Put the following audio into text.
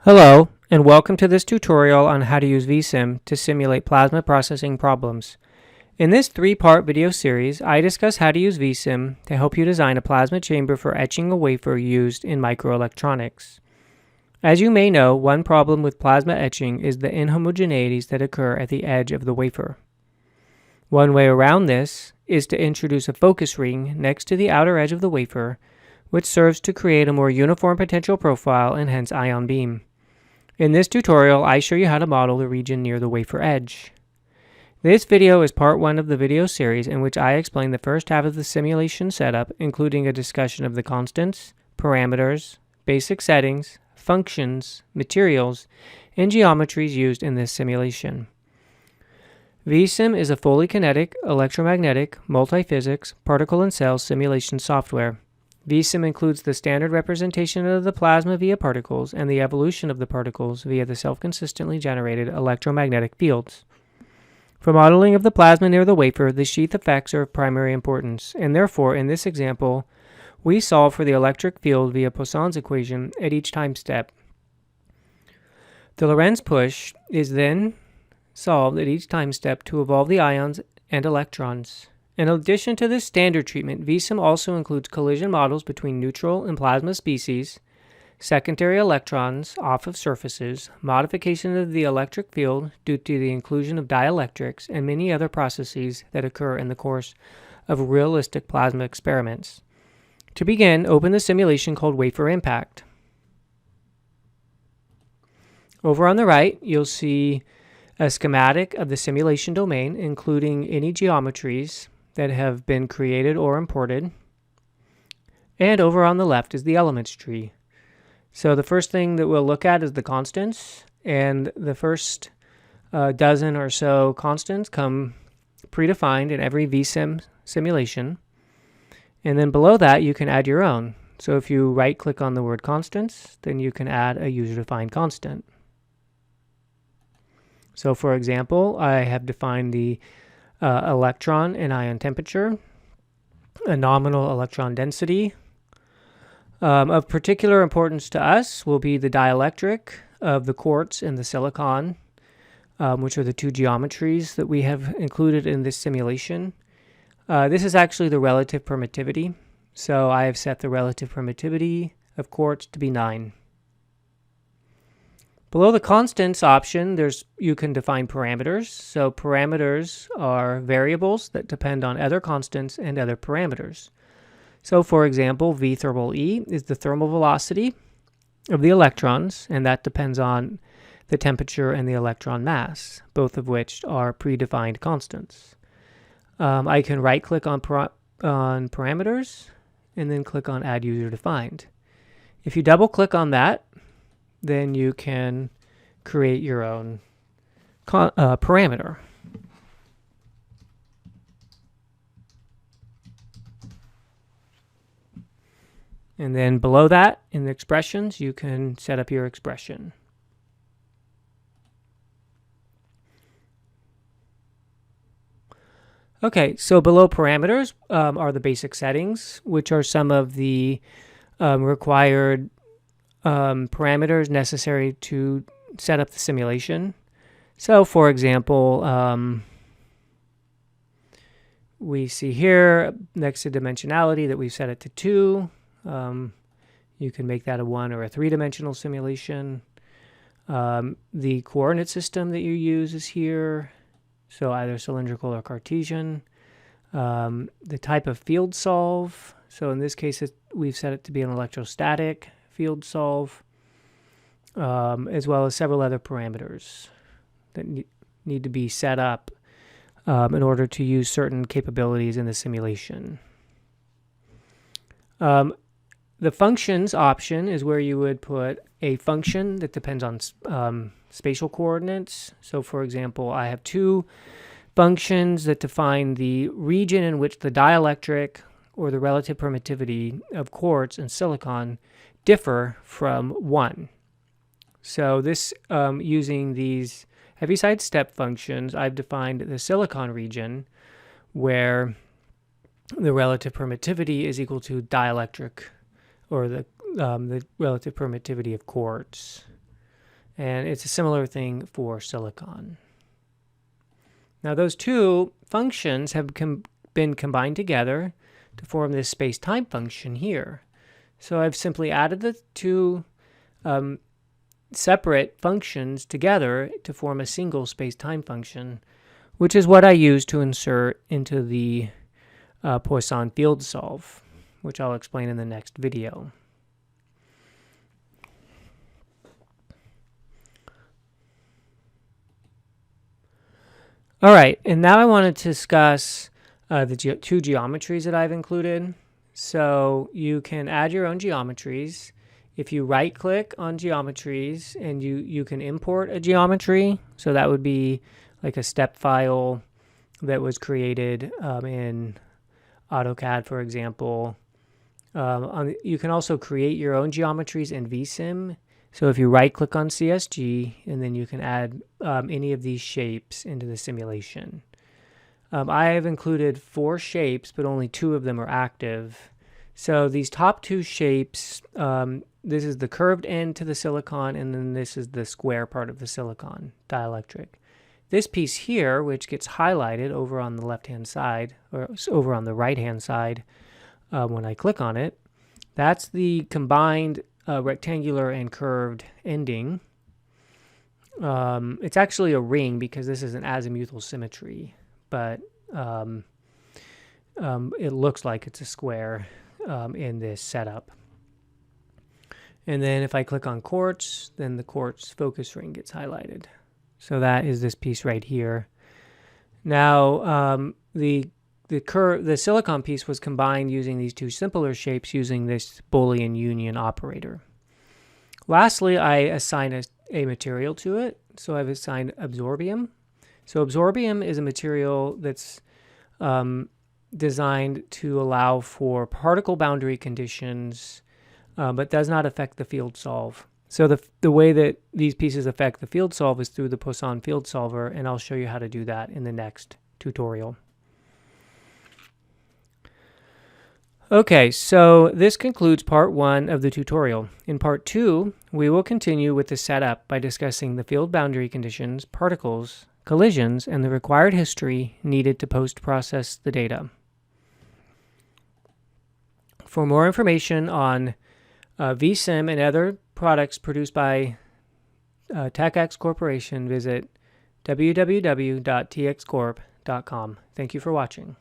Hello, and welcome to this tutorial on how to use VSim to simulate plasma processing problems. In this three-part video series, I discuss how to use VSim to help you design a plasma chamber for etching a wafer used in microelectronics. As you may know, one problem with plasma etching is the inhomogeneities that occur at the edge of the wafer. One way around this is to introduce a focus ring next to the outer edge of the wafer, which serves to create a more uniform potential profile and hence ion beam. In this tutorial, I show you how to model the region near the wafer edge. This video is part 1 of the video series in which I explain the first half of the simulation setup, including a discussion of the constants, parameters, basic settings, functions, materials, and geometries used in this simulation. VSim is a fully kinetic, electromagnetic, multiphysics, particle and cell simulation software. VSim includes the standard representation of the plasma via particles and the evolution of the particles via the self-consistently generated electromagnetic fields. For modeling of the plasma near the wafer, the sheath effects are of primary importance, and therefore, in this example, we solve for the electric field via Poisson's equation at each time step. The Lorentz push is then solved at each time step to evolve the ions and electrons. In addition to this standard treatment, VSim also includes collision models between neutral and plasma species, secondary electrons off of surfaces, modification of the electric field due to the inclusion of dielectrics, and many other processes that occur in the course of realistic plasma experiments. To begin, open the simulation called Wafer Impact. Over on the right, you'll see a schematic of the simulation domain, including any geometries that have been created or imported. And over on the left is the elements tree. So the first thing that we'll look at is the constants, and the first dozen or so constants come predefined in every VSim simulation. And then below that you can add your own. So if you right click on the word constants, then you can add a user-defined constant. So for example, I have defined the electron and ion temperature, a nominal electron density. Of particular importance to us will be the dielectric of the quartz and the silicon, which are the two geometries that we have included in this simulation. This is actually the relative permittivity. So I have set the relative permittivity of quartz to be 9. Below the constants option, you can define parameters. So parameters are variables that depend on other constants and other parameters. So for example, V thermal E is the thermal velocity of the electrons, and that depends on the temperature and the electron mass, both of which are predefined constants. I can right click on parameters and then click on Add User Defined. If you double click on that, then you can create your own parameter. And then below that, in the expressions, you can set up your expression. Okay, so below parameters are the basic settings, which are some of the required parameters necessary to set up the simulation. So for example, we see here next to dimensionality that we've set it to 2. You can make that a 1 or a 3-dimensional simulation. The coordinate system that you use is here, so either cylindrical or Cartesian. The type of field solve, so in this case we've set it to be an electrostatic field solve, as well as several other parameters that need to be set up in order to use certain capabilities in the simulation. The functions option is where you would put a function that depends on spatial coordinates. So for example, I have 2 functions that define the region in which the dielectric or the relative permittivity of quartz and silicon differ from 1. So this, using these Heaviside step functions, I've defined the silicon region where the relative permittivity is equal to dielectric, or the relative permittivity of quartz. And it's a similar thing for silicon. Now those two functions have been combined together to form this space-time function here. So I've simply added the two separate functions together to form a single space-time function, which is what I use to insert into the Poisson field solve, which I'll explain in the next video. All right, and now I want to discuss the two geometries that I've included. So you can add your own geometries. If you right-click on geometries, and you can import a geometry, so that would be like a step file that was created in AutoCAD, for example. You can also create your own geometries in VSim. So if you right-click on CSG, and then you can add any of these shapes into the simulation. I have included 4 shapes, but only 2 of them are active. So these top 2 shapes, this is the curved end to the silicon, and then this is the square part of the silicon, dielectric. This piece here, which gets highlighted over on the left-hand side, or over on the right-hand side when I click on it, that's the combined rectangular and curved ending. It's actually a ring because this is an azimuthal symmetry, but it looks like it's a square in this setup. And then if I click on quartz, then the quartz focus ring gets highlighted. So that is this piece right here. Now the silicon piece was combined using these 2 simpler shapes using this Boolean union operator. Lastly, I assign a material to it. So I've assigned absorbium. So absorbium is a material that's designed to allow for particle boundary conditions, but does not affect the field solve. So the way that these pieces affect the field solve is through the Poisson field solver, and I'll show you how to do that in the next tutorial. Okay, so this concludes part 1 of the tutorial. In part 2, we will continue with the setup by discussing the field boundary conditions, particles, collisions, and the required history needed to post-process the data. For more information on VSim and other products produced by TechX Corporation, visit www.txcorp.com. Thank you for watching.